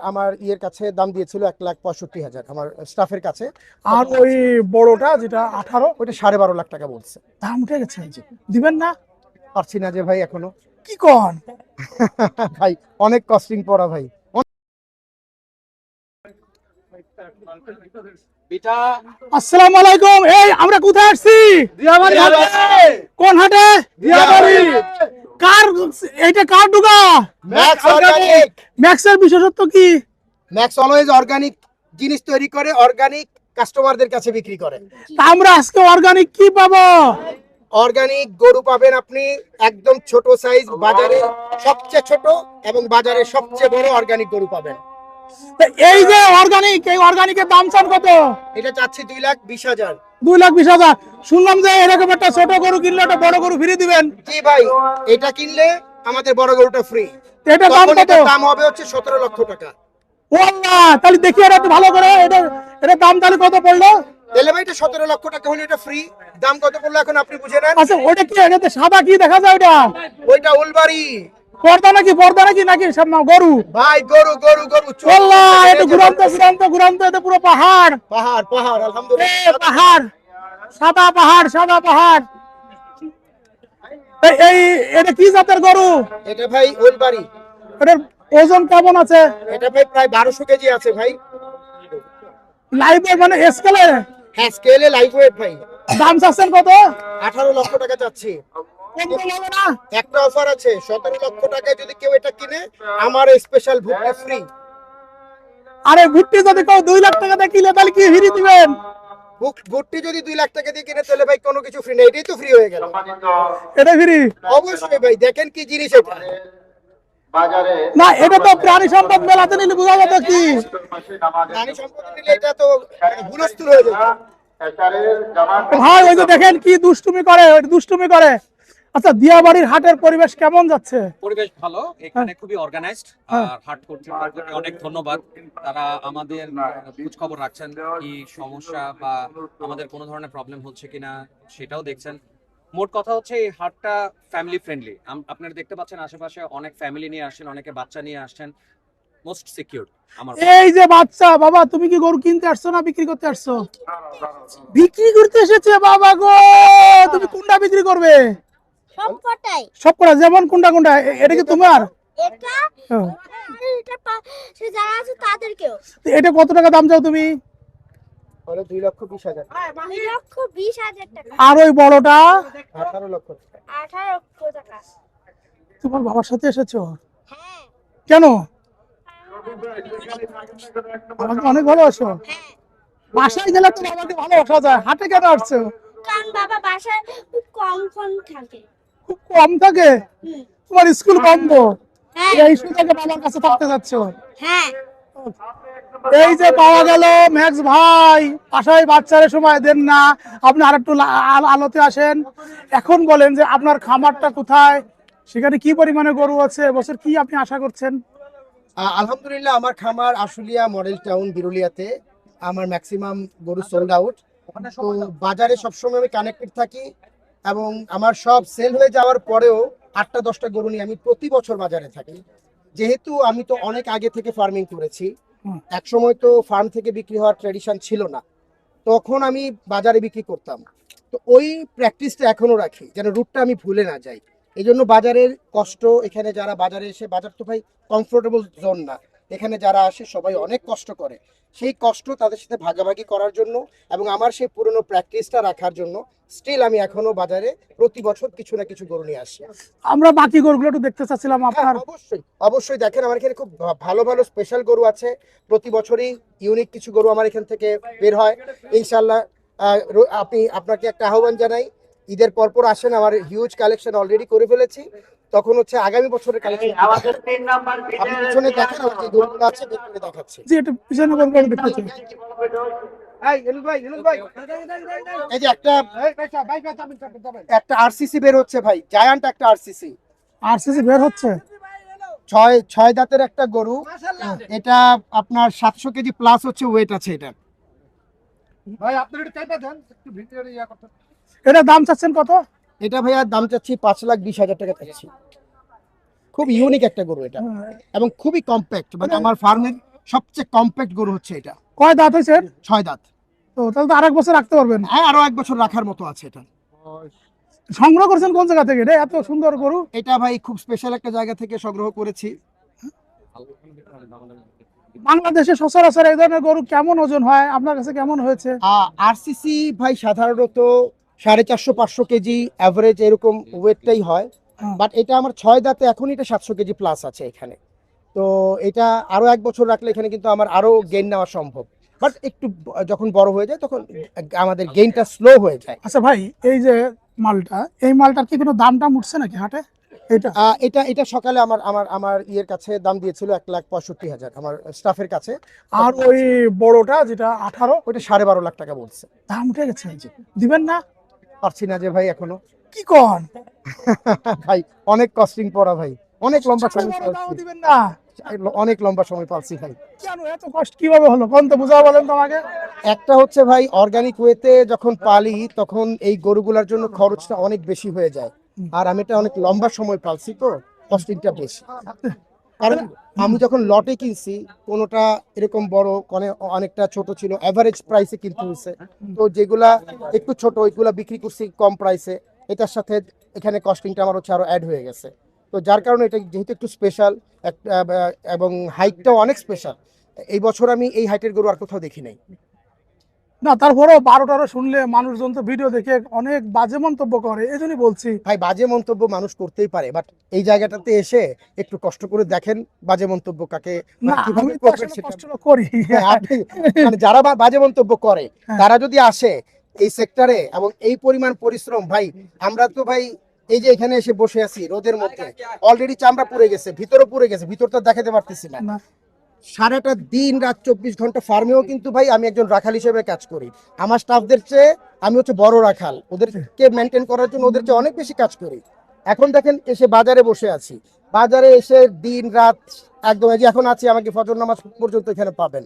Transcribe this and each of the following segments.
আমার ইয়ের কাছে দাম দিয়েছিল 1,65,000 আমার স্টাফের কাছে। আর ওই বড়টা যেটা 18 ওইটা 12.5 লাখ টাকা বলছে। দাম উঠে গেছে, দিবেন না? পারছি না যে ভাই এখনো। কি কন ভাই অনেক কস্টিং পড়া ভাই। আসসালামু আলাইকুম। এই আমরা কোথায় আসছি? দিয়াবাড়ি হাটে। কোন হাটে? দিয়াবাড়ি। কার এইটা কার ডুগা? Max organic. ম্যাক্সের বিশেষত্ব কি? ম্যাক্স অলওয়েজ অর্গানিক জিনিস তৈরি করে, অর্গানিক কাস্টমারদের কাছে বিক্রি করে। তা আমরা আজকে অর্গানিক কি পাবো? অর্গানিক গরু পাবেন আপনি, একদম ছোট সাইজ, বাজারে সবচেয়ে ছোট এবং বাজারে সবচেয়ে বড় অর্গানিক গরু পাবেন। তা এই যে অর্গানিক, এই অর্গানিকের দাম চান কত? এটা চাচ্ছি 2,20,000। 2,20,000। শুনলাম যে এরকম একটা ছোট গরু কিনলে একটা বড় গরু ফ্রি দিবেন। জি ভাই, এটা কিনলে আমাদের বড় গরুটা ফ্রি। এটা দাম কত? এটার দাম হবে হচ্ছে 17 লক্ষ টাকা। ও আল্লাহ, তাহলে দেখি এটা একটু ভালো করে, এটা দাম তাহলে কত পড়লো? তাহলে ভাই এটা 17 লক্ষ টাকা হলে এটা ফ্রি। দাম কত পড়লো এখন আপনি বুঝে নেন। আচ্ছা ওটা কি, এটাতে সাদা কি দেখা যায়? ওটা ওইটা উলবাড়ি পর্দা নাকি? পর্দা নাকি নাকি সব না গরু? ভাই গরু গরু গরু। আল্লাহ, এটা ঘুরান্ত ঘুরান্ত ঘুরান্ত, এটা পুরো পাহাড় পাহাড় পাহাড় এ আলহামদুলিল্লাহ। পাহাড়, সাদা পাহাড়, সাদা পাহাড়। এই এটা কি জাতের গরু? এটা ভাই উলবাড়ি। এটার ওজন কেমন আছে? এটা ভাই প্রায় 1200 কেজি আছে ভাই। লাইভে মানে স্কেলে? হ্যাঁ স্কেলে লাইভ ওয়েট ভাই। দাম চাচ্ছেন কত? 18 লক্ষ টাকা চাচ্ছি। কম তো হবে না? একটা অফার আছে, 17 লক্ষ টাকায় যদি কেউ এটা কিনে আমার স্পেশাল ভুট্টা ফ্রি। আরে ভুট্টি যদি কেউ 2 লাখ টাকা দিয়ে কিনে তাহলে কি ফ্রি দিবেন? ভুট্টি যদি 2 লাখ টাকা দিয়ে কিনে তাহলে ভাই কোনো কিছু ফ্রি না, এটাই তো ফ্রি হয়ে গেল। এটা ফ্রি? অবশ্যই ভাই, দেখেন কি জিনিস এটা। না, এটা তো প্রাণী সম্পদ মেলাতে নিলে বোঝা যাবে কি। প্রাণী সম্পদ নিলে এটা তো হুলস্থুল হয়ে যাবে। ভাই ওই যে দেখেন কি দুষ্টুমি করে, ওই দুষ্টুমি করে। আচ্ছা দিয়াবাড়ির হাটের পরিবেশ কেমন যাচ্ছে? পরিবেশ ভালো, এখানে খুবই অর্গানাইজড। আর হাট কর্তৃপক্ষকে অনেক ধন্যবাদ, তারা আমাদের খোঁজ খবর রাখছেন, কি সমস্যা বা আমাদের কোনো ধরনের প্রবলেম হচ্ছে কিনা সেটাও দেখছেন। মোট কথা হচ্ছে এই হাটটা ফ্যামিলি ফ্রেন্ডলি। আপনারা দেখতে পাচ্ছেন আশেপাশে অনেক ফ্যামিলি নিয়ে আসছেন, অনেকে বাচ্চা নিয়ে আসছেন। মোস্ট সিকিউর আমার। এই যে বাচ্চা, বাবা তুমি কি গরু কিনতে আসছো না বিক্রি করতে আসছো? বিক্রি করতে এসেছে বাবা গো। তুমি কোনটা বিক্রি করবে? সবকটাই। সবকটা? যেমন কোনটা কোনটা? এটা কি তোমার? এটা সে যারা আছে তাদেরকেও। এটা কত টাকা দাম চাও তুমি? বলে 2,20,000। 2,20,000 টাকা। আর ওই বড়টা? 18 লক্ষ টাকা। 18 লক্ষ টাকা। তোমার বাবার সাথে এসেছো? হ্যাঁ কেন? আমাকে অনেক ভালোবাসো? হ্যাঁ, বাসায় গেলে তো বাবাকে ভালোবাসা যায়, হাটে কেন আসছো? কারণ বাবা বাসায় খুব কম থাকে। খুব কম থাকে? হুম, তোমার স্কুল বন্ধ, হ্যাঁ এই সুযোগে বাবার কাছে থাকতে যাচ্ছ? হ্যাঁ। এই যে পাওয়া গেল ম্যাক্স ভাই, বাসায় বাচ্চারে সময় দেন না, আপনি আর একটু আলোতে আসেন। এখন বলেন যে আপনার খামারটা কোথায়, সেখানে কি পরিমাণে গরু আছে, এবছর কি আপনি আশা করছেন? আলহামদুলিল্লাহ আমার খামার আশুলিয়া মডেল টাউন বিরুলিয়াতে। আমার ম্যাক্সিমাম গরু সোল্ড আউট। তো বাজারে সবসময় আমি কানেক্টেড থাকি এবং আমার সব সেল হয়ে যাওয়ার পরেও 8টা-10টা গরু নিয়ে আমি প্রতি বছর বাজারে থাকি। যেহেতু আমি তো অনেক আগে থেকে ফার্মিং করেছি, এক সময় তো ফার্ম থেকে বিক্রি হওয়ার ট্র্যাডিশন ছিল না, তখন আমি বাজারে বিক্রি করতাম। তো ওই প্র্যাকটিসটা এখনো রাখি যেন রুটটা আমি ভুলে না যাই। এই জন্য বাজারের কষ্ট, এখানে যারা বাজারে এসে, বাজার তো ভাই কমফোর্টেবল জোন না, এখানে যারা আসে সবাই অনেক কষ্ট করে, সেই কষ্ট তাদের সাথে ভাগাভাগি করার জন্য এবং আমার সেই পুরনো প্র্যাকটিসটা রাখার জন্য স্টিল আমি এখনো বাজারে প্রতি বছর কিছু না কিছু গরু নিয়ে আসি। আমরা বাকি গরুগুলো একটু দেখতে চাচ্ছিলাম আপনার। অবশ্যই অবশ্যই দেখেন, আমার এখানে খুব ভালো ভালো স্পেশাল গরু আছে। প্রতি বছরই ইউনিক কিছু গরু আমার এখান থেকে বের হয় ইনশাল্লাহ। আপনাকে একটা আহ্বান জানাই, ঈদের পরপর আসেন, আমার হিউজ কালেকশন অলরেডি করে ফেলেছি। তখন হচ্ছে আগামী বছরের কালেকশন আপনি পিছনে দেখেন, আমার যে গরুগুলো আছে বের করে দেখাচ্ছি। জি একটু পিছনে গরুগুলো দেখতে চাই। এই যে একটা আরসিসি বের হচ্ছে ভাই, জায়ান্ট একটা আরসিসি। আরসিসি বের হচ্ছে? ছয় দাঁতের একটা গরু, এটা আপনার 700 কেজি প্লাস হচ্ছে ওয়েট আছে এটা। এটা দাম চাচ্ছেন কত? এটা ভাইয়া দাম চাচ্ছি 5,20,000 টাকা চাচ্ছি। খুব ইউনিক একটা গরু এটা এবং খুবই কম্প্যাক্ট, মানে আমার ফার্মের সবচেয়ে কম্প্যাক্ট গরু হচ্ছে এটা। কয় দাঁত হয়েছে? 6 দাঁত। তো তাহলে তো আরেক বছর রাখতে পারবেন। হ্যাঁ, আরো 1 বছর রাখার মতো আছে এটা। সংগ্রহ করছেন কোন জায়গা থেকে রে এত সুন্দর গরু? এটা ভাই খুব স্পেশাল একটা জায়গা থেকে সংগ্রহ করেছি। বাংলাদেশে সচরাচর এই ধরনের গরু কেমন ওজন হয়, আপনার কাছে কেমন হয়েছে? আরসিসি ভাই সাধারণত 450-500 কেজি অ্যাভারেজ এরকম ওয়েটটাই হয়। হ্যাঁ। বাট এটা আমার 6 দাঁতে, এখন এটা 700 কেজি প্লাস আছে এখানে। তো এটা আরো 1 বছর রাখলে এখানে কিন্তু আমার আরো গেইন নেওয়া সম্ভব। বাট একটু যখন বড় হয়ে যায় তখন আমাদের গেইনটা স্লো হয়ে যায়। আচ্ছা ভাই, এই যে মালটা, এই মালটার কি কোনো দাম টাম উঠছে নাকি হাটে? এটা এটা সকালে আমার ইয়ের কাছে দাম দিয়েছিল 1,65,000 আমার স্টাফের কাছে। আর ওই বড়টা যেটা 18, ওইটা 12.5 লাখ টাকা বলছে। দাম উঠে গেছে, দিবেন না? পারছি না যে ভাই এখনো। কি কন ভাই অনেক কস্টিং পড়া ভাই, অনেক লম্বা সময় দাম পালছি। দিবেন না? অনেক লম্বা সময় পালছি ভাই। কেন এত কষ্ট কিভাবে হলো কোন তো বুঝাও বলেন তো আমাকে। একটা হচ্ছে ভাই, অর্গানিক ওয়েতে যখন পালি তখন এই গরুগুলার জন্য খরচটা অনেক বেশি হয়ে যায়। আর আমি এটা অনেক লম্বা সময় পালছি, তো কস্টিংটা বেশি। কারণ আমি যখন লটে কিনছি, কোনোটা এরকম বড়, অনেকটা ছোট ছিল, এভারেজ প্রাইসে কিনতে হয়েছে। তো যেগুলা একটু ছোট ওইগুলা বিক্রি করছি কম প্রাইসে। এটার সাথে এখানে কস্টিংটা আমার হচ্ছে আরো অ্যাড হয়ে গেছে। তো যার কারণে এটা যেহেতু একটু স্পেশাল এবং হাইটটাও অনেক স্পেশাল, এই বছর আমি এই হাইটের গরু আর কোথাও দেখি নাই। না তারপরেও 12-13 শুনলে মানুষজন তো ভিডিও দেখে অনেক বাজে মন্তব্য করে, এই জন্যই বলছি। ভাই বাজে মন্তব্য মানুষ করতেই পারে, বাট এই জায়গাটাতে এসে একটু কষ্ট করে দেখেন বাজে মন্তব্য কাকে না কিভাবে আমি তো করবেন আসলে সেটা। কষ্ট করি। হ্যাঁ, মানে যারা বাজে মন্তব্য করে হ্যাঁ। তারা যদি আসে এই সেক্টরে এবং এই পরিমাণ পরিশ্রম, ভাই আমরা তো ভাই এই যে এখানে এসে বসে আছি রোদের মধ্যে, অলরেডি চামড়া পুড়ে গেছে, ভিতরও পুড়ে গেছে, ভিতরটা দেখাতে পারতেছি না। না, সারাটা দিন রাত 24 ঘন্টা ফার্মেও কিন্তু ভাই আমি একজন রাখাল হিসেবে কাজ করি। আমার স্টাফদের চেয়ে আমি হচ্ছে বড় রাখাল, ওদেরকে মেনটেন করার জন্য ওদের চেয়ে অনেক বেশি কাজ করি। এখন দেখেন এসে বাজারে বসে আছি, বাজারে এসে দিন রাত একদম এই যে এখন আছি, আমাকে ফজর নামাজ পর্যন্ত এখানে পাবেন।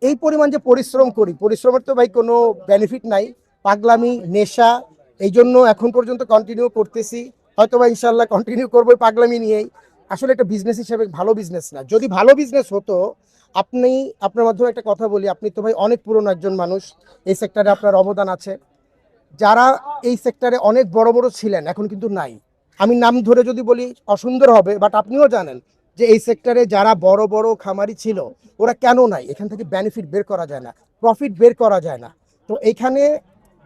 এই পরিমাণ যে পরিশ্রম করি, পরিশ্রমের তো ভাই কোনো বেনিফিট নাই, পাগলামি নেশা। এই জন্য এখন পর্যন্ত কন্টিনিউ করতেছি, হয়তো বা ইনশাল্লাহ কন্টিনিউ করবো পাগলামি নিয়েই। আসলে একটা বিজনেস হিসেবে ভালো বিজনেস না। যদি ভালো বিজনেস হতো, আপনি আপনার মাধ্যমে একটা কথা বলি, আপনি তো ভাই অনেক পুরনো একজন মানুষ, এই সেক্টরে আপনার অবদান আছে। যারা এই সেক্টরে অনেক বড় বড় ছিলেন এখন কিন্তু নাই। আমি নাম ধরে যদি বলি অসুন্দর হবে, বাট আপনিও জানেন যে এই সেক্টরে যারা বড় বড় খামারি ছিল ওরা কেন নাই। এখান থেকে বেনিফিট বের করা যায় না, প্রফিট বের করা যায় না। তো এখানে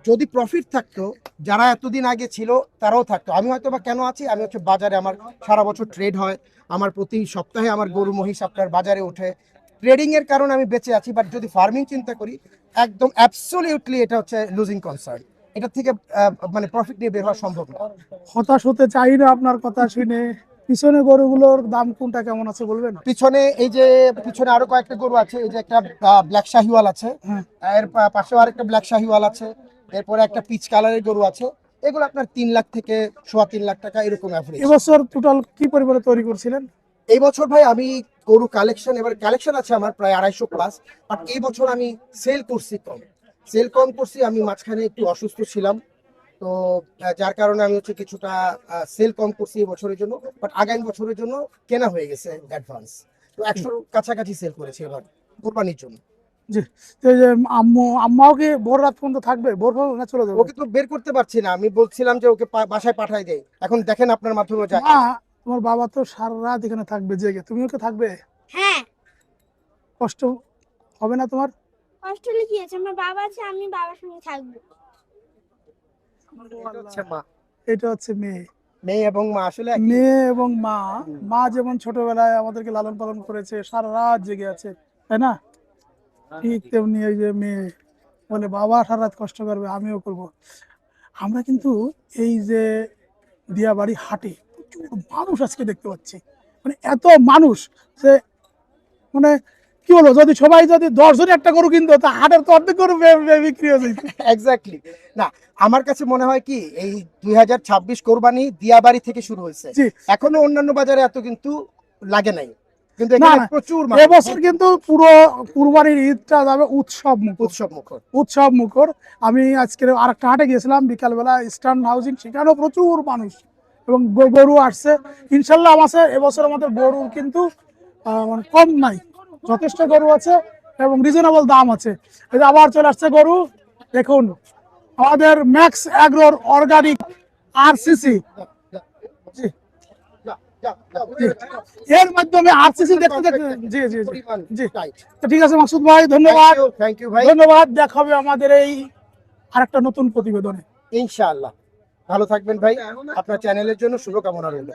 যদি প্রফিট থাকতো, যারা এতদিন আগে ছিল তারাও থাকতো। আমি হয়তো বা কেন আছি, আমি হচ্ছে বাজারে আমার সারা বছর ট্রেড হয়, আমার প্রতি সপ্তাহে আমার গরু মহিষ আপনার বাজারে ওঠে, ট্রেডিং এর কারণে আমি বেঁচে আছি। বাট যদি ফার্মিং চিন্তা করি, একদম অ্যাবসলিউটলি এটা হচ্ছে লুজিং কনসার্ন। এটা থেকে মানে প্রফিট নিয়ে বের হওয়া সম্ভব না। হতাশ হতে চাই না আপনার কথা শুনে। পিছনে গরুগুলোর দাম কোনটা কেমন আছে বলবেন? পিছনে এই যে পিছনে আরো কয়েকটা গরু আছে, এই যে একটা ব্ল্যাক শাহিওয়াল আছে, হ্যাঁ। এর পাশেও আরেকটা ব্ল্যাক শাহিওয়াল আছে, এরপরে একটা পিচ কালারের গরু আছে। এগুলো আপনার 3 লাখ থেকে 3.25 লাখ টাকা এরকম অ্যাভারেজ। এবছর টোটাল কি পরিমাণে তৈরি করছিলেন? এই বছর ভাই আমি গরু কালেকশন, এবার কালেকশন আছে আমার প্রায় 250 প্লাস, বাট এই বছর আমি সেল কম করছি। আমি মাঝখানে একটু অসুস্থ ছিলাম, তো যার কারণে আমি হচ্ছে কিছুটা সেল কম করছি এই বছরের জন্য। বাট আগামী বছরের জন্য কেনা হয়ে গেছে অ্যাডভান্স, তো 100 কাছাকাছি সেল করেছি এবার কোরবানির জন্য। জি। তো এই যে আম্মাও কি ভোর রাত পর্যন্ত থাকবে, ভোর না চলে যাবে? ওকে তো বের করতে পারছি না, আমি বলছিলাম যে ওকে বাসায় পাঠাই দেয়, এখন দেখেন আপনার মাধ্যমে যায়। মা, তোমার বাবা তো সারা রাত এখানে থাকবে জেগে, তুমিও কি থাকবে? হ্যাঁ, কষ্ট হবে না তোমার? কষ্ট হলে কি আছে, আমার বাবা আছে, আমি বাবার সঙ্গে থাকবো। এটা হচ্ছে মা, এটা হচ্ছে মেয়ে। মেয়ে এবং মা আসলে একই। মেয়ে এবং মা, মা যেমন ছোটবেলায় আমাদেরকে লালন পালন করেছে, সারা রাত জেগে আছে, তাই না? ঠিক তেমনি এই যে মেয়ে বলে বাবা সারা রাত কষ্ট করবে, আমিও করব। আমরা কিন্তু এই যে দিয়াবাড়ি হাটে প্রচুর মানুষ আজকে দেখতে পাচ্ছি, মানে এত মানুষ যে মানে কি বলবো, যদি সবাই যদি 10 জন একটা গরু কিনতো তা হাটের তো অর্ধেক গরু বিক্রি হয়ে যেত। এক্স্যাক্টলি। না, আমার কাছে মনে হয় কি, এই 2026 কোরবানি দিয়াবাড়ি থেকে শুরু হয়েছে, জি। এখনো অন্যান্য বাজারে এত কিন্তু লাগে নাই, কিন্তু না, এখানে না, প্রচুর এবছর কিন্তু পুরো কুরবানির ঈদটা যাবে উৎসব মুখর। উৎসব মুখর। উৎসব মুখর। আমি আজকে আরেকটা হাটে গিয়েছিলাম বিকালবেলা, ইস্টার্ন হাউজিং, সেখানেও প্রচুর মানুষ এবং গরু আসছে। ইনশাল্লাহ এবছর আমাদের গরুর কিন্তু মানে কম নাই, যথেষ্ট গরু আছে এবং রিজনেবল দাম আছে। এই যে আবার চলে আসছে গরু, দেখুন আমাদের ম্যাক্স অ্যাগ্রোর অর্গানিক আরসিসি, এর মাধ্যমে আরসিসি দেখতে দেখতে জি জি জি জি তো ঠিক আছে মাকসুদ ভাই, ধন্যবাদ। থ্যাংক ইউ ভাই, ধন্যবাদ, দেখা হবে আমাদের এই আরেকটা নতুন প্রতিবেদনে। ইনশাআল্লাহ। ভালো থাকবেন ভাই, আপনার চ্যানেলের জন্য শুভকামনা রইল।